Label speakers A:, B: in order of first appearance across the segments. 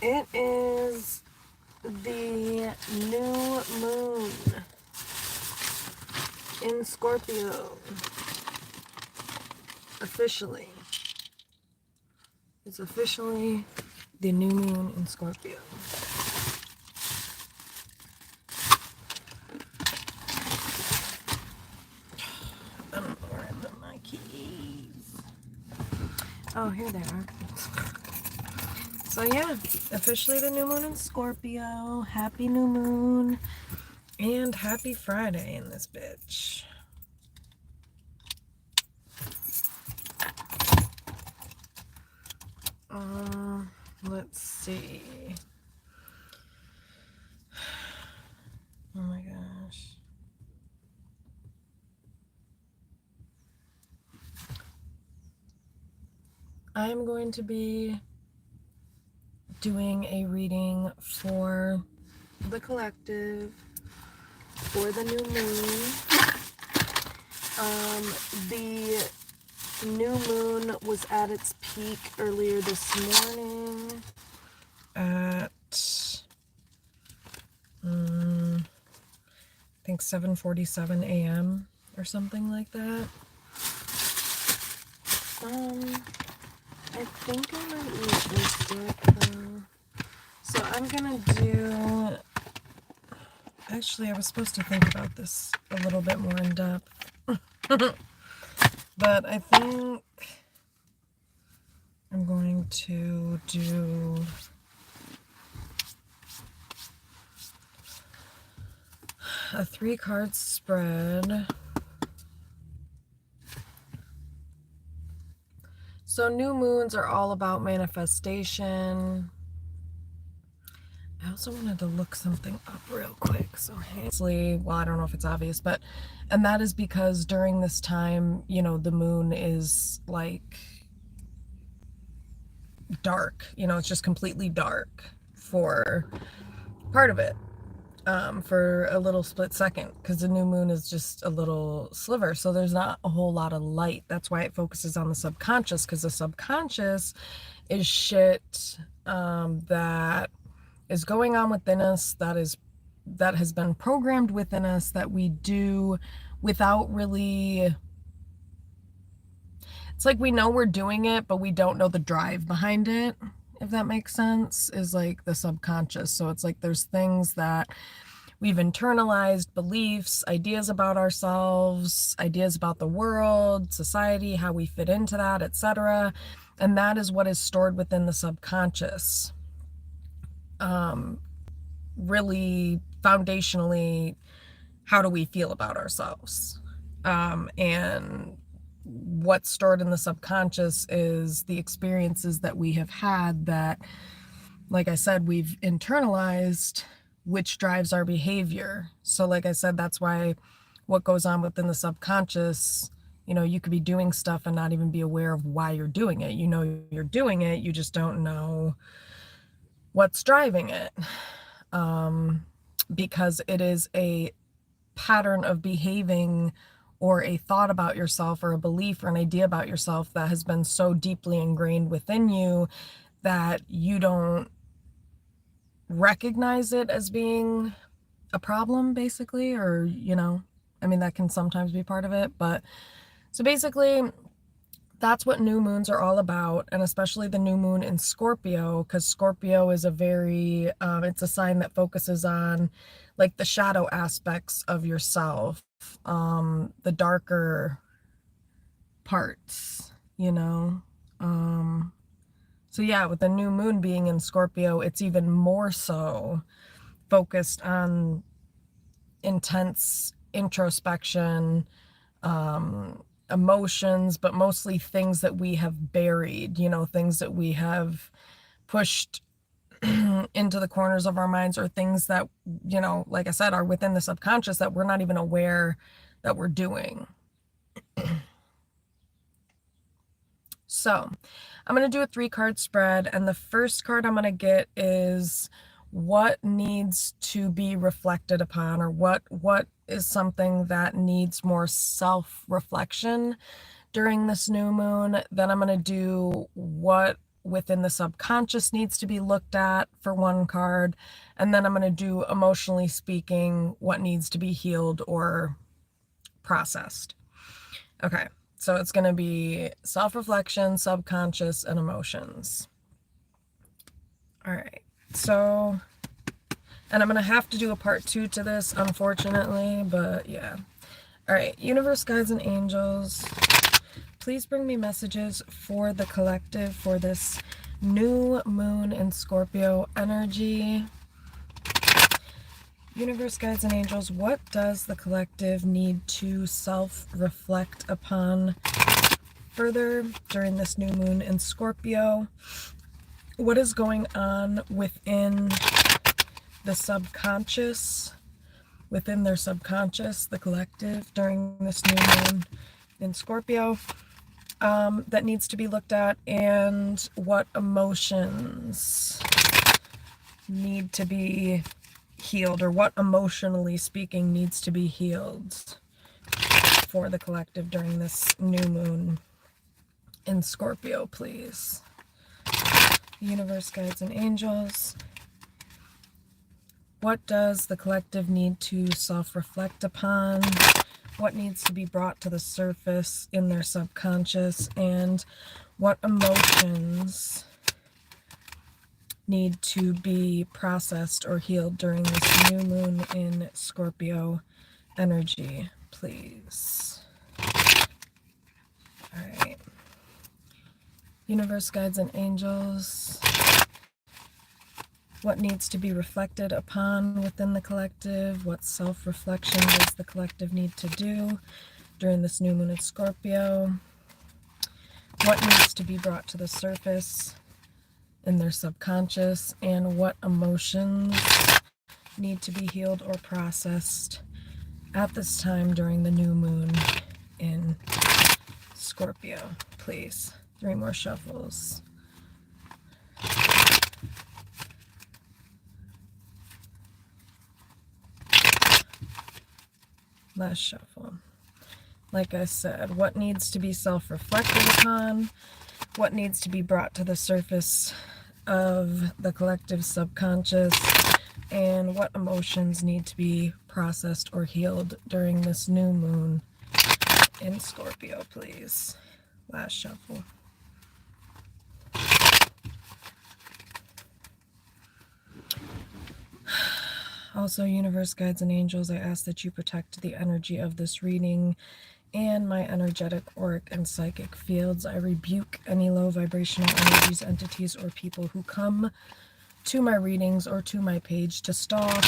A: It is the new moon in Scorpio. Officially. It's officially the new moon in Scorpio. I don't know where I put my keys. Oh, here they are. So yeah, officially the new moon in Scorpio. Happy new moon. And happy Friday in this bitch. Let's see. Oh my gosh. I am going to be doing a reading for the collective for the new moon. The new moon was at its peak earlier this morning at I think 7:47 a.m. or something like that. I think I might use this deck though. So I'm gonna do, actually I was supposed to think about this a little bit more in depth. But I think I'm going to do a 3-card spread. So new moons are all about manifestation. I also wanted to look something up real quick. So well, I don't know if it's obvious, but, and that is because during this time, you know, the moon is like dark, you know, it's just completely dark for part of it, for a little split second, because the new moon is just a little sliver, so there's not a whole lot of light. That's why it focuses on the subconscious, because the subconscious is shit that is going on within us, that has been programmed within us, that we do without really, it's like we know we're doing it, but we don't know the drive behind it, if that makes sense, is like the subconscious. So it's like there's things that we've internalized, beliefs, ideas about ourselves, ideas about the world, society, how we fit into that, etc. And that is what is stored within the subconscious. Really foundationally, how do we feel about ourselves? And what's stored in the subconscious is the experiences that we have had that, like I said, we've internalized, which drives our behavior. So like I said, that's why what goes on within the subconscious, you know, you could be doing stuff and not even be aware of why you're doing it. You know you're doing it, you just don't know what's driving it. Because it is a pattern of behaving or a thought about yourself or a belief or an idea about yourself that has been so deeply ingrained within you that you don't recognize it as being a problem, basically, or, you know, I mean, that can sometimes be part of it. But so basically, that's what new moons are all about, and especially the new moon in Scorpio, because Scorpio is a very, it's a sign that focuses on like the shadow aspects of yourself, the darker parts, you know. So yeah, with the new moon being in Scorpio, it's even more so focused on intense introspection, emotions, but mostly things that we have buried, you know, things that we have pushed into the corners of our minds, or things that, you know, like I said, are within the subconscious that we're not even aware that we're doing. So I'm going to do a 3-card spread, and the first card I'm going to get is what needs to be reflected upon, or what is something that needs more self-reflection during this new moon. Then I'm going to do what within the subconscious needs to be looked at for one card. And then I'm going to do, emotionally speaking, what needs to be healed or processed. Okay, so it's going to be self-reflection, subconscious, and emotions. All right, so, and I'm going to have to do a part 2 to this, unfortunately, but yeah. All right, universe, guides, and angels, please bring me messages for the collective for this new moon in Scorpio energy. Universe, guides, and angels, what does the collective need to self-reflect upon further during this new moon in Scorpio? What is going on within the subconscious, within their subconscious, the collective, during this new moon in Scorpio, that needs to be looked at, and what emotions need to be healed, or what, emotionally speaking, needs to be healed for the collective during this new moon in Scorpio, please. Universe, guides, and angels, what does the collective need to self-reflect upon? What needs to be brought to the surface in their subconscious? And what emotions need to be processed or healed during this new moon in Scorpio energy, please? All right. Universe, guides, and angels, what needs to be reflected upon within the collective? What self-reflection does the collective need to do during this new moon in Scorpio? What needs to be brought to the surface in their subconscious? And what emotions need to be healed or processed at this time during the new moon in Scorpio, please? 3 more shuffles. Last shuffle. Like I said, what needs to be self-reflected upon? What needs to be brought to the surface of the collective subconscious? And what emotions need to be processed or healed during this new moon in Scorpio, please? Last shuffle. Also, universe, guides, and angels, I ask that you protect the energy of this reading and my energetic, auric, and psychic fields. I rebuke any low vibrational energies, entities, or people who come to my readings or to my page to stalk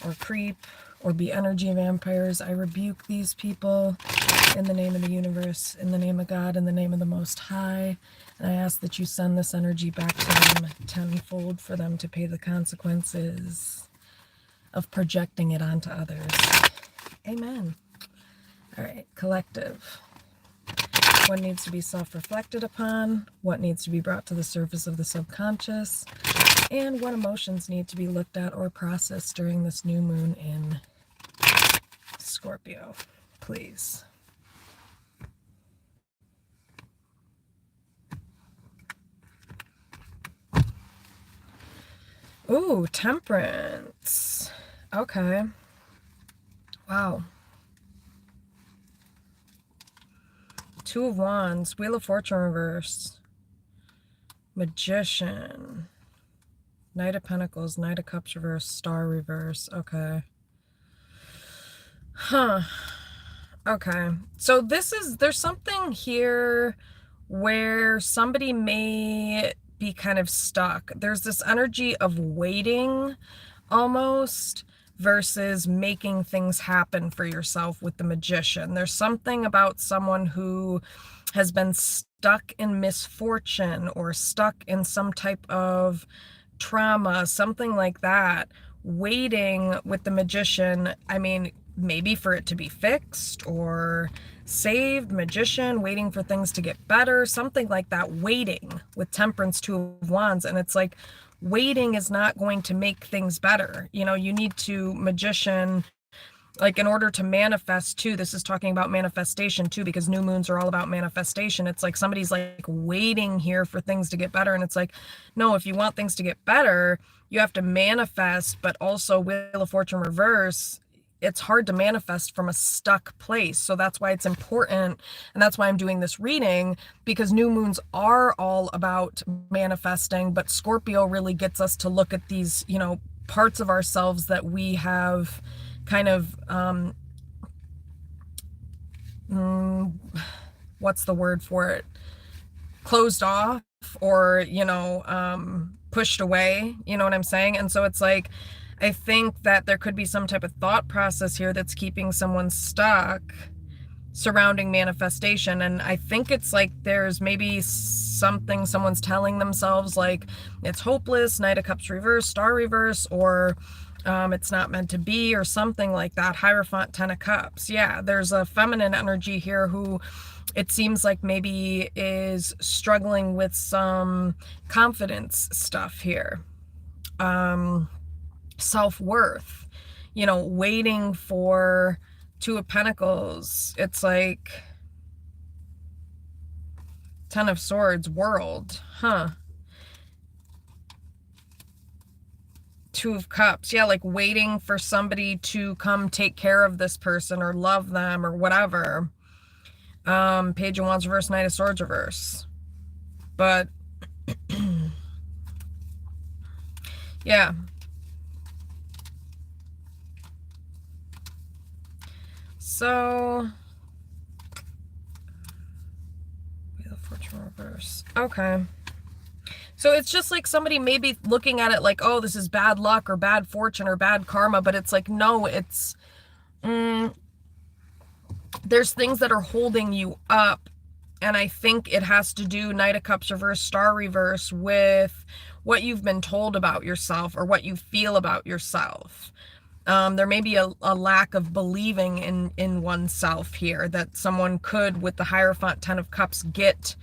A: or creep or be energy vampires. I rebuke these people in the name of the universe, in the name of God, in the name of the Most High. And I ask that you send this energy back to them tenfold for them to pay the consequences of projecting it onto others. Amen. All right, collective. What needs to be self-reflected upon? What needs to be brought to the surface of the subconscious? And what emotions need to be looked at or processed during this new moon in Scorpio, please? Ooh, Temperance. Okay. Wow. 2 of Wands, Wheel of Fortune reverse, Magician, Knight of Pentacles, Knight of Cups reverse, Star reverse. Okay. Huh. Okay. So there's something here where somebody may be kind of stuck. There's this energy of waiting almost versus making things happen for yourself with the Magician. There's something about someone who has been stuck in misfortune or stuck in some type of trauma, something like that, waiting with the Magician. I mean, maybe for it to be fixed or saved, Magician, waiting for things to get better, something like that, waiting with Temperance, 2 of Wands. And it's like, waiting is not going to make things better. You know, you need to, Magician, like in order to manifest too, this is talking about manifestation too, because new moons are all about manifestation. It's like somebody's like waiting here for things to get better. And it's like, no, if you want things to get better, you have to manifest. But also Wheel of Fortune reverse, it's hard to manifest from a stuck place. So that's why it's important. And that's why I'm doing this reading, because new moons are all about manifesting. But Scorpio really gets us to look at these, you know, parts of ourselves that we have kind of, what's the word for it? Closed off, or, you know, pushed away, you know what I'm saying? And so it's like, I think that there could be some type of thought process here that's keeping someone stuck surrounding manifestation. And I think it's like there's maybe something someone's telling themselves, like it's hopeless, Knight of Cups reverse, Star reverse, or it's not meant to be, or something like that. Hierophant, Ten of Cups. Yeah, there's a feminine energy here who it seems like maybe is struggling with some confidence stuff here. Self-worth, you know, waiting for Two of Pentacles. It's like Ten of Swords, World, Two of Cups. Yeah, like waiting for somebody to come take care of this person or love them or whatever. Page of Wands reverse, Knight of Swords reverse. But yeah. So Wheel of Fortune reverse. Okay. So it's just like somebody maybe looking at it like, oh, this is bad luck or bad fortune or bad karma. But it's like, no, it's, there's things that are holding you up. And I think it has to do, Knight of Cups reverse, Star reverse, with what you've been told about yourself or what you feel about yourself. There may be a lack of believing in oneself here, that someone could, with the Hierophant, Ten of Cups, get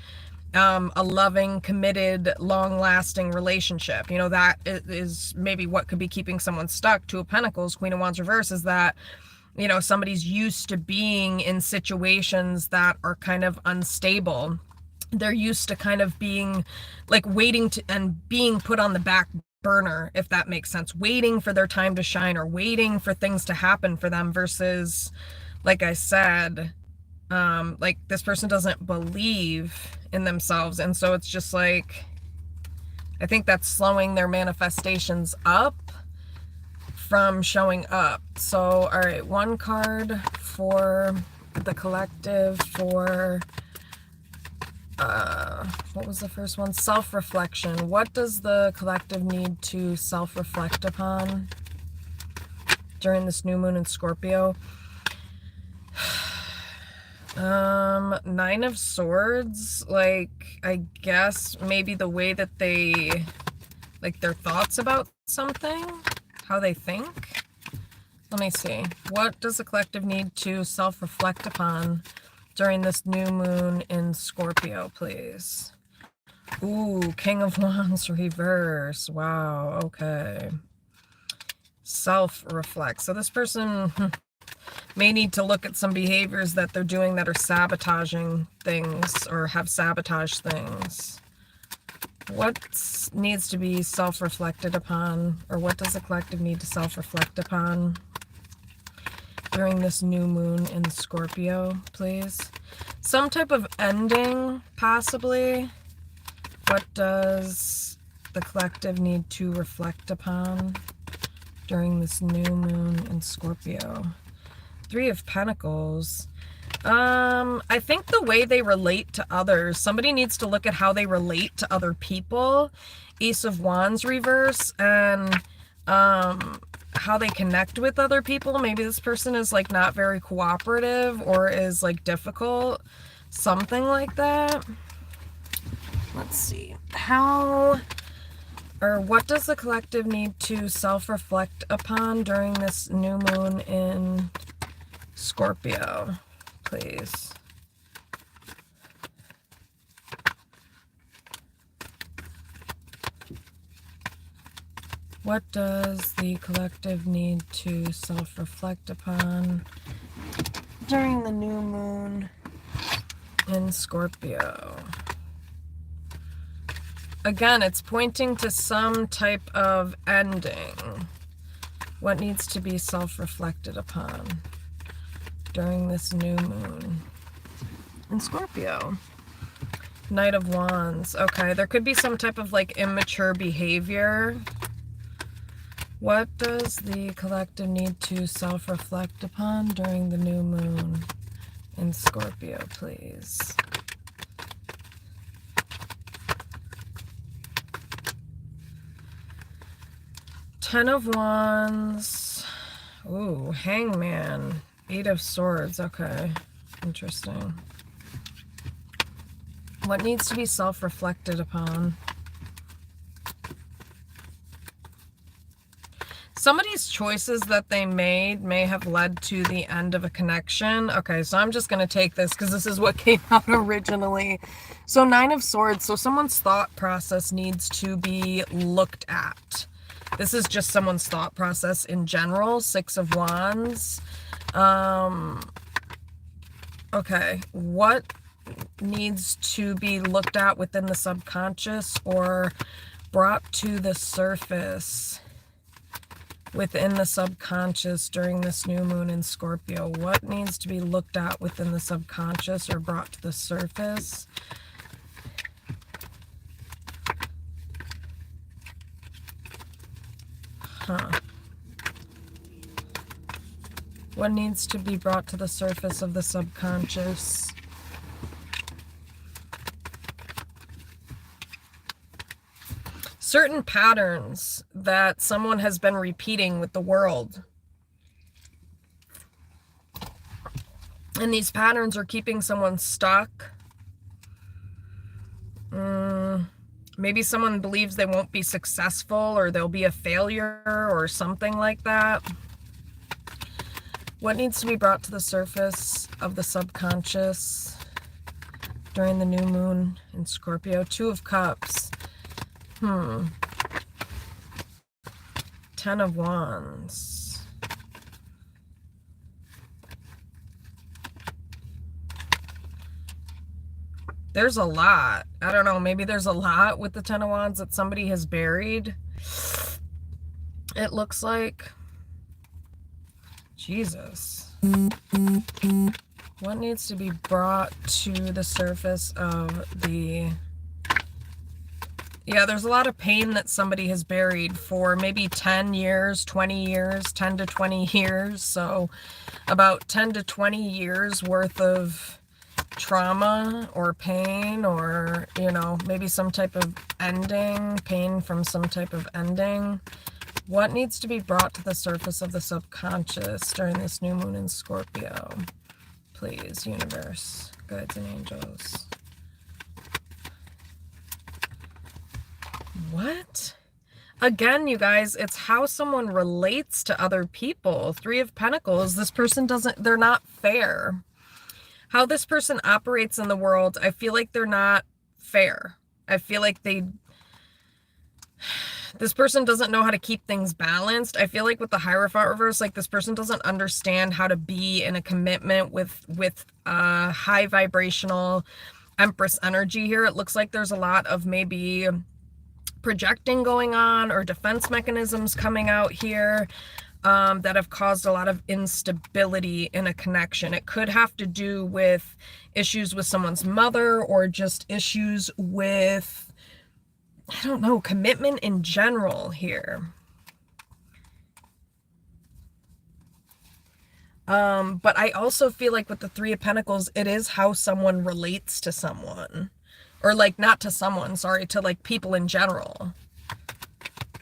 A: a loving, committed, long-lasting relationship. You know, that is maybe what could be keeping someone stuck. Two of Pentacles, Queen of Wands reverse, is that, you know, somebody's used to being in situations that are kind of unstable. They're used to kind of being like waiting to and being put on the back burner, if that makes sense, waiting for their time to shine or waiting for things to happen for them, versus, like I said, like this person doesn't believe in themselves. And so it's just like, I think that's slowing their manifestations up from showing up. So, all right, one card for the collective for, what was the first one? Self-reflection. What does the collective need to self-reflect upon during this new moon in Scorpio? Nine of Swords, like, I guess maybe the way that they, like, their thoughts about something, how they think. Let me see. What does the collective need to self-reflect upon during this new moon in Scorpio, please? Ooh, King of Wands reverse. Wow, okay. Self-reflect. So this person may need to look at some behaviors that they're doing that are sabotaging things or have sabotaged things. What needs to be self-reflected upon, or what does the collective need to self-reflect upon during this new moon in Scorpio, please? Some type of ending, possibly. What does the collective need to reflect upon during this new moon in Scorpio? Three of Pentacles. I think the way they relate to others, somebody needs to look at how they relate to other people. Ace of Wands reverse, and how they connect with other people. Maybe this person is like not very cooperative or is like difficult, something like that. Let's see. How, or what does the collective need to self-reflect upon during this new moon in Scorpio, please? What does the collective need to self-reflect upon during the new moon in Scorpio? Again, it's pointing to some type of ending. What needs to be self-reflected upon during this new moon in Scorpio? Knight of Wands. Okay, there could be some type of like immature behavior. What does the collective need to self-reflect upon during the new moon in Scorpio, please? Ten of Wands. Ooh, Hangman. Eight of Swords. Okay, interesting. What needs to be self-reflected upon? Somebody's choices that they made may have led to the end of a connection. Okay, so I'm just going to take this because this is what came out originally. So Nine of Swords. So someone's thought process needs to be looked at. This is just someone's thought process in general. Six of Wands. Okay, what needs to be looked at within the subconscious or brought to the surface within the subconscious during this new moon in Scorpio? What needs to be looked at within the subconscious or brought to the surface? What needs to be brought to the surface of the subconscious? Certain patterns that someone has been repeating with the world. And these patterns are keeping someone stuck. Maybe someone believes they won't be successful or they'll be a failure or something like that. What needs to be brought to the surface of the subconscious during the new moon in Scorpio? Two of Cups. Ten of Wands. There's a lot. I don't know, maybe there's a lot with the Ten of Wands that somebody has buried. It looks like. Jesus. What needs to be brought to the surface of the... Yeah, there's a lot of pain that somebody has buried for maybe 10 years, 20 years, 10 to 20 years. So about 10 to 20 years worth of trauma or pain or, you know, maybe some type of ending, pain from some type of ending. What needs to be brought to the surface of the subconscious during this new moon in Scorpio? Please, universe, guides and angels. What? Again, you guys, it's how someone relates to other people. Three of Pentacles. This person doesn't, they're not fair. How this person operates in the world, I feel like they're not fair. I feel like this person doesn't know how to keep things balanced. I feel like with the Hierophant reverse, like this person doesn't understand how to be in a commitment with high vibrational Empress energy here. It looks like there's a lot of maybe projecting going on or defense mechanisms coming out here that have caused a lot of instability in a connection. It could have to do with issues with someone's mother or just issues with, I don't know, commitment in general here. But I also feel like with the Three of Pentacles, it is how someone relates to someone. Or like, not to someone, sorry, to like people in general.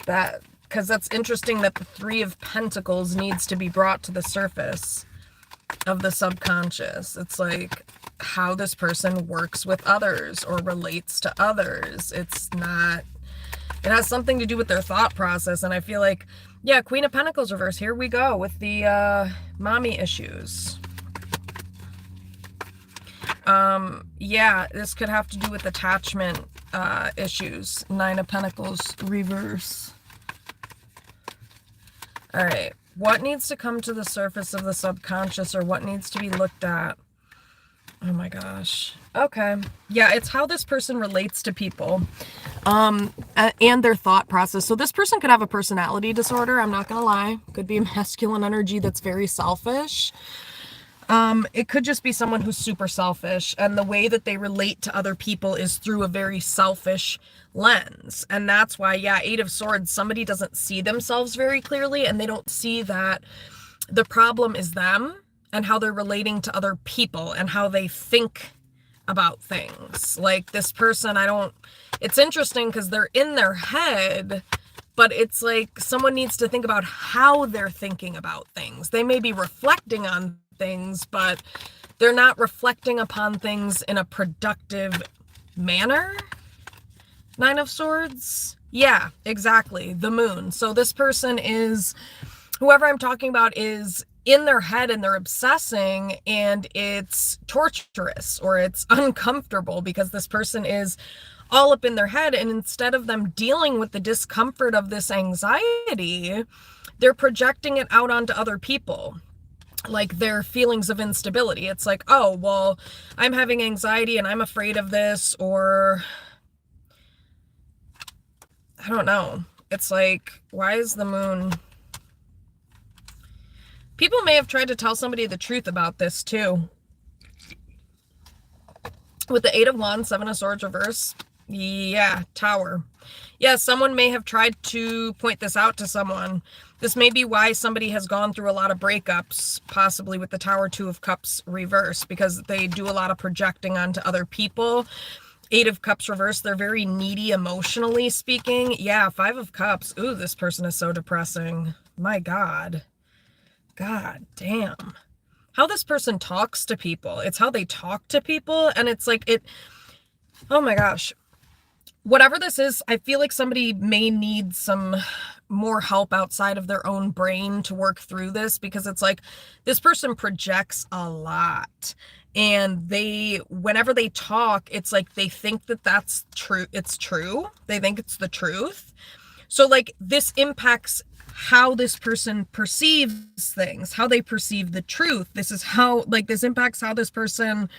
A: That, because that's interesting that the Three of Pentacles needs to be brought to the surface of the subconscious. It's like how this person works with others or relates to others. It's not, it has something to do with their thought process. And I feel like, yeah, Queen of Pentacles reverse, here we go with the mommy issues. Yeah, this could have to do with attachment issues. Nine of Pentacles reverse. All right. What needs to come to the surface of the subconscious, or what needs to be looked at? Oh my gosh. Okay. Yeah, it's how this person relates to people, and their thought process. So this person could have a personality disorder. I'm not gonna lie. Could be a masculine energy that's very selfish. It could just be someone who's super selfish, and the way that they relate to other people is through a very selfish lens. And that's why, yeah, Eight of Swords, somebody doesn't see themselves very clearly, and they don't see that the problem is them and how they're relating to other people and how they think about things. Like this person, it's interesting because they're in their head, but it's like someone needs to think about how they're thinking about things. They may be reflecting on things, but they're not reflecting upon things in a productive manner. Nine of Swords. Yeah, exactly. The Moon. So this person is, whoever I'm talking about is in their head and they're obsessing, and it's torturous or it's uncomfortable because this person is all up in their head, and instead of them dealing with the discomfort of this anxiety, they're projecting it out onto other people. Like their feelings of instability. It's like, oh, well, I'm having anxiety and I'm afraid of this, or I don't know. It's like, why is the Moon? People may have tried to tell somebody the truth about this too. With the Eight of Wands, Seven of Swords reverse. Yeah, Tower. Yeah, someone may have tried to point this out to someone. This may be why somebody has gone through a lot of breakups, possibly with the Tower, Two of Cups reverse, because they do a lot of projecting onto other people. Eight of Cups reverse, they're very needy emotionally speaking. Yeah, Five of Cups. Ooh, this person is so depressing. My God. God damn. How this person talks to people. It's how they talk to people, and it's like oh my gosh. Whatever this is, I feel like somebody may need some more help outside of their own brain to work through this, because it's like this person projects a lot, and whenever they talk, it's like they think that that's true. It's true. They think it's the truth. So like this impacts how this person perceives things, how they perceive the truth. This impacts how this person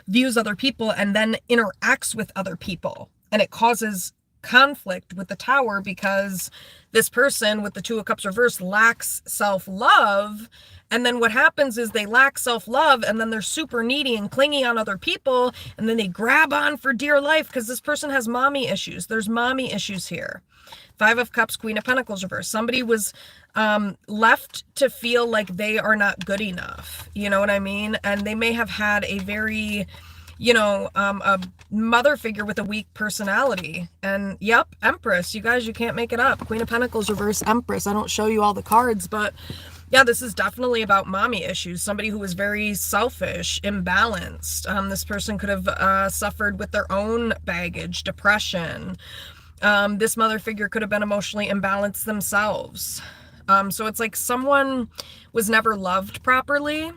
A: views other people and then interacts with other people. And it causes conflict with the Tower, because this person with the Two of Cups reverse lacks self-love. And then what happens is they lack self-love, and then they're super needy and clingy on other people. And then they grab on for dear life because this person has mommy issues. There's mommy issues here. Five of Cups, Queen of Pentacles reverse. Somebody was left to feel like they are not good enough. You know what I mean? And they may have had a very, a mother figure with a weak personality. And yep, Empress. You guys, you can't make it up. Queen of Pentacles reverse, Empress. I don't show you all the cards, but yeah, this is definitely about mommy issues. Somebody who was very selfish, imbalanced. This person could have suffered with their own baggage, depression. This mother figure could have been emotionally imbalanced themselves. So it's like someone was never loved properly.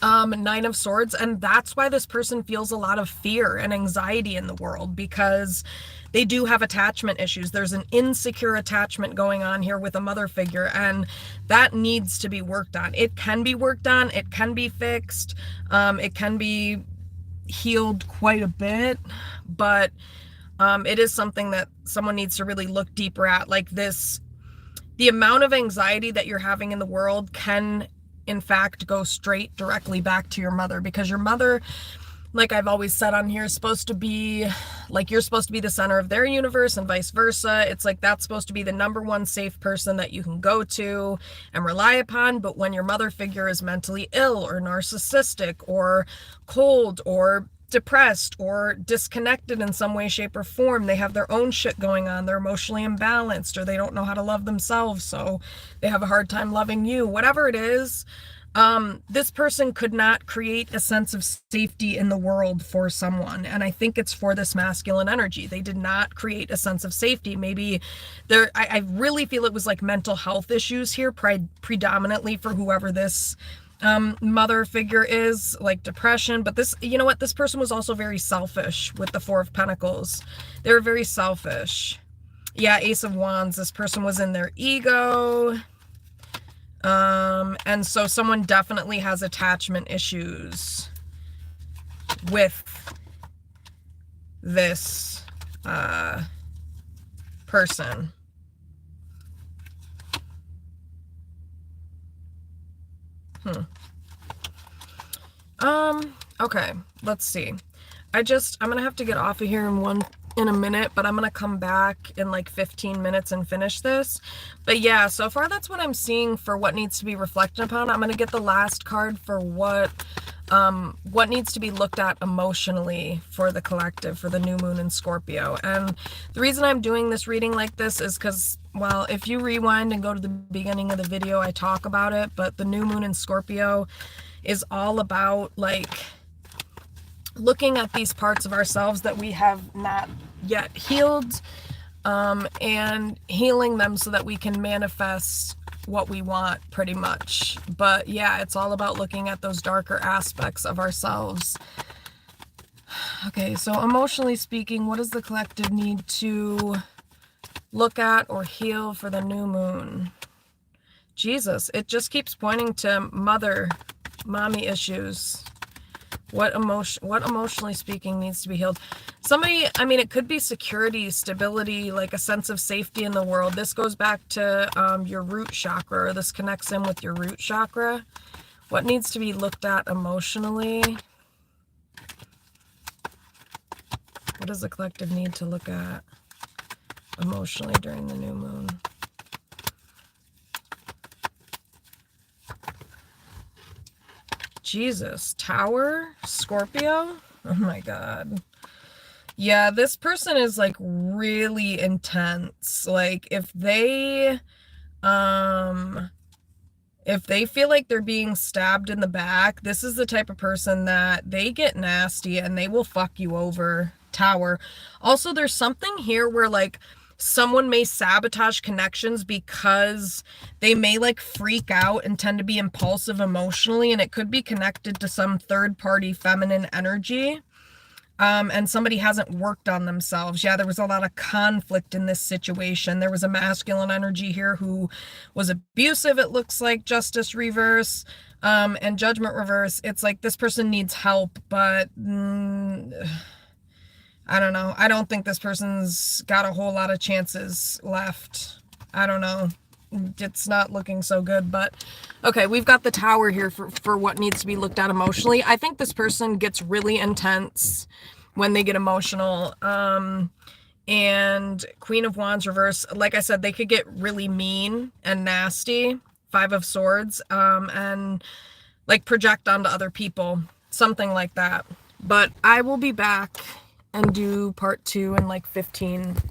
A: Nine of Swords. And that's why this person feels a lot of fear and anxiety in the world, because they do have attachment issues. There's an insecure attachment going on here with a mother figure, and that needs to be worked on. It can be worked on. It can be fixed. It can be healed quite a bit, but it is something that someone needs to really look deeper at. Like this, the amount of anxiety that you're having in the world can, in fact, go straight directly back to your mother, because your mother, like I've always said on here, is supposed to be like, you're supposed to be the center of their universe and vice versa. It's like that's supposed to be the number one safe person that you can go to and rely upon. But when your mother figure is mentally ill or narcissistic or cold or depressed or disconnected in some way, shape, or form, they have their own shit going on, they're emotionally imbalanced, or they don't know how to love themselves, so they have a hard time loving you, whatever it is, this person could not create a sense of safety in the world for someone. And I think it's for this masculine energy. They did not create a sense of safety. Maybe I really feel it was like mental health issues here, predominantly for whoever this mother figure is, like depression. But this, you know what, this person was also very selfish with the Four of Pentacles. They were very selfish. Yeah, Ace of Wands, this person was in their ego. And so someone definitely has attachment issues with this person. Okay, let's see. I'm gonna have to get off of here in a minute, but I'm gonna come back in like 15 minutes and finish this. But yeah, so far that's what I'm seeing for what needs to be reflected upon. I'm gonna get the last card for what needs to be looked at emotionally for the collective, for the new moon in Scorpio. And the reason I'm doing this reading like this is because, well, if you rewind and go to the beginning of the video, I talk about it, but the new moon in Scorpio is all about like looking at these parts of ourselves that we have not yet healed, and healing them so that we can manifest what we want, pretty much. But yeah, it's all about looking at those darker aspects of ourselves. Okay, so emotionally speaking, what does the collective need to look at or heal for the new moon? Jesus, it just keeps pointing to mommy issues. What emotionally speaking needs to be healed? Somebody, I mean, it could be security, stability, like a sense of safety in the world. This goes back to your root chakra, or this connects in with your root chakra. What needs to be looked at emotionally? What does the collective need to look at emotionally during the new moon? Jesus, Tower, Scorpio. Oh my God. Yeah, this person is like really intense. Like if they feel like they're being stabbed in the back, this is the type of person that they get nasty and they will fuck you over. Tower. Also, there's something here where like someone may sabotage connections because they may like freak out and tend to be impulsive emotionally, and it could be connected to some third-party feminine energy. And somebody hasn't worked on themselves. Yeah, there was a lot of conflict in this situation. There was a masculine energy here who was abusive, it looks like, justice reverse, and judgment reverse. It's like this person needs help, but I don't know. I don't think this person's got a whole lot of chances left. I don't know. It's not looking so good, but okay, we've got the Tower here for what needs to be looked at emotionally. I think this person gets really intense when they get emotional. And Queen of Wands reverse, like I said, they could get really mean and nasty. Five of Swords, and like project onto other people, something like that. But I will be back and do part 2 in like 15 minutes.